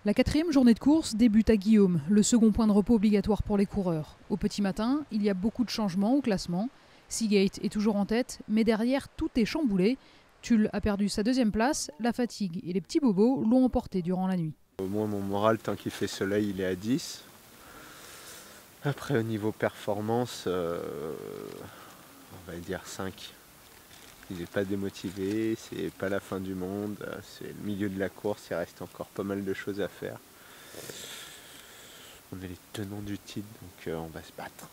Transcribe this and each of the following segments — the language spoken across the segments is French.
La 4e journée de course débute à Guillaume, le second point de repos obligatoire pour les coureurs. Au petit matin, il y a beaucoup de changements au classement. Seagate est toujours en tête, mais derrière, tout est chamboulé. Tulle a perdu sa 2e place, la fatigue et les petits bobos l'ont emporté durant la nuit. Moi, mon moral, tant qu'il fait soleil, il est à 10. Après, au niveau performance, on va dire 5. Il n'est pas démotivé, c'est pas la fin du monde, c'est le milieu de la course, il reste encore pas mal de choses à faire. On est les tenants du titre, donc on va se battre.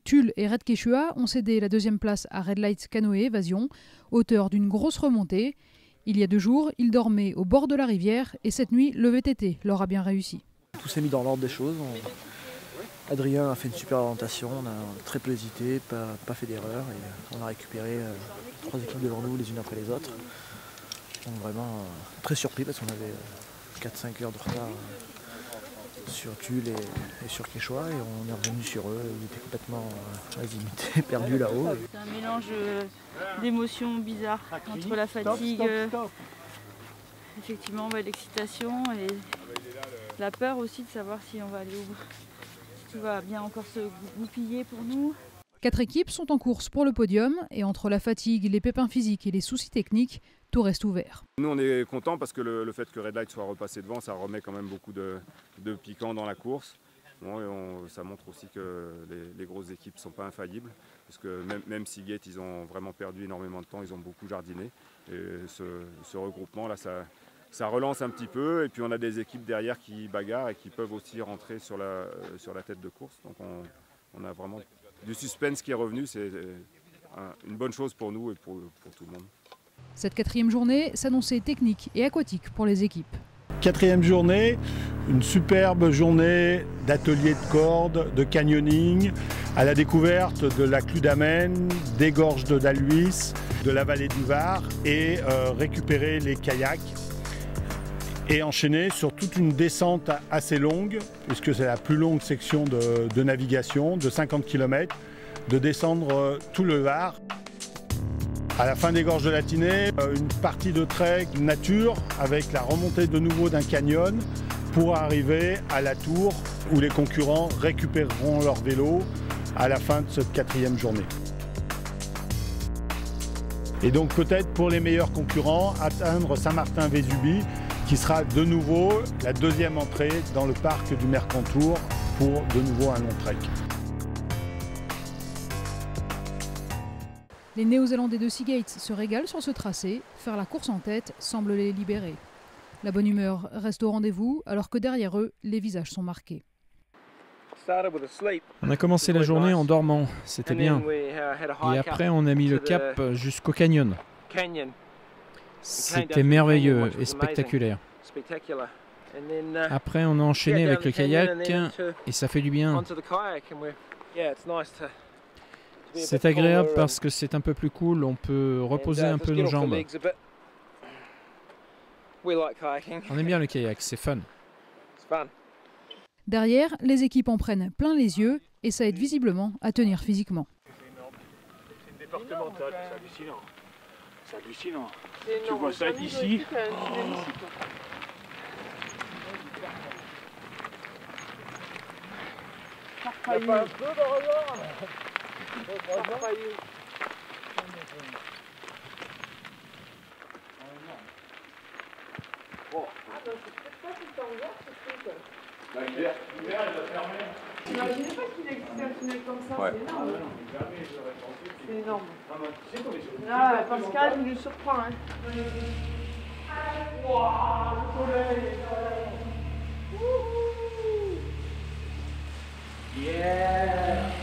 Tulle et Red Quechua ont cédé la 2e place à Red Light Canoë Évasion, auteur d'une grosse remontée. Il y a 2 jours, ils dormaient au bord de la rivière et cette nuit, le VTT leur a bien réussi. Tout s'est mis dans l'ordre des choses. Adrien a fait une super orientation, on a très peu hésité, pas fait d'erreur et on a récupéré 3 équipes devant nous les unes après les autres. Donc vraiment très surpris parce qu'on avait 4-5 heures de retard sur Tulle et sur Quechua et on est revenu sur eux, ils étaient complètement azimutés, perdus là-haut. C'est un mélange d'émotions bizarres entre la fatigue, effectivement l'excitation et la peur aussi de savoir si on va aller au bout. Tout va bien encore se goupiller pour nous. 4 équipes sont en course pour le podium et entre la fatigue, les pépins physiques et les soucis techniques, tout reste ouvert. Nous on est contents parce que le fait que Red Light soit repassé devant, ça remet quand même beaucoup de piquant dans la course. Bon, et ça montre aussi que les grosses équipes ne sont pas infaillibles. Parce que même Seagate, ils ont vraiment perdu énormément de temps, ils ont beaucoup jardiné. Et ce regroupement là, ça relance un petit peu et puis on a des équipes derrière qui bagarrent et qui peuvent aussi rentrer sur la tête de course. Donc on a vraiment du suspense qui est revenu, c'est une bonne chose pour nous et pour tout le monde. Cette 4e journée s'annonçait technique et aquatique pour les équipes. 4e journée, une superbe journée d'atelier de cordes, de canyoning, à la découverte de la Cludamen, des gorges de Dalhuis, de la vallée du Var et récupérer les kayaks. Et enchaîner sur toute une descente assez longue, puisque c'est la plus longue section de navigation, de 50 km, de descendre tout le Var. À la fin des gorges de la Tinée, une partie de trek nature avec la remontée de nouveau d'un canyon pour arriver à la tour où les concurrents récupéreront leur vélo à la fin de cette 4e journée. Et donc peut-être pour les meilleurs concurrents, atteindre Saint-Martin-Vésubie, qui sera de nouveau la 2e entrée dans le parc du Mercantour pour de nouveau un long trek. Les Néo-Zélandais de Seagate se régalent sur ce tracé, faire la course en tête semble les libérer. La bonne humeur reste au rendez-vous alors que derrière eux, les visages sont marqués. On a commencé la journée en dormant, c'était bien. Et après on a mis le cap jusqu'au canyon. C'était merveilleux et spectaculaire. Après on a enchaîné avec le kayak et ça fait du bien. C'est agréable parce que c'est un peu plus cool, on peut reposer un peu nos jambes. On aime bien le kayak, c'est fun. Derrière, les équipes en prennent plein les yeux et ça aide visiblement à tenir physiquement. C'est une départementale, c'est hallucinant. C'est hallucinant. Tu vois ça d'ici. Il n'y a pas un peu dans le regard. L'hiver, il va fermer. Imaginez pas qu'il existait un tunnel comme ça, ouais. C'est énorme. C'est énorme. Là, Pascal, il nous surprend. Hein. Wow, le soleil. Yeah.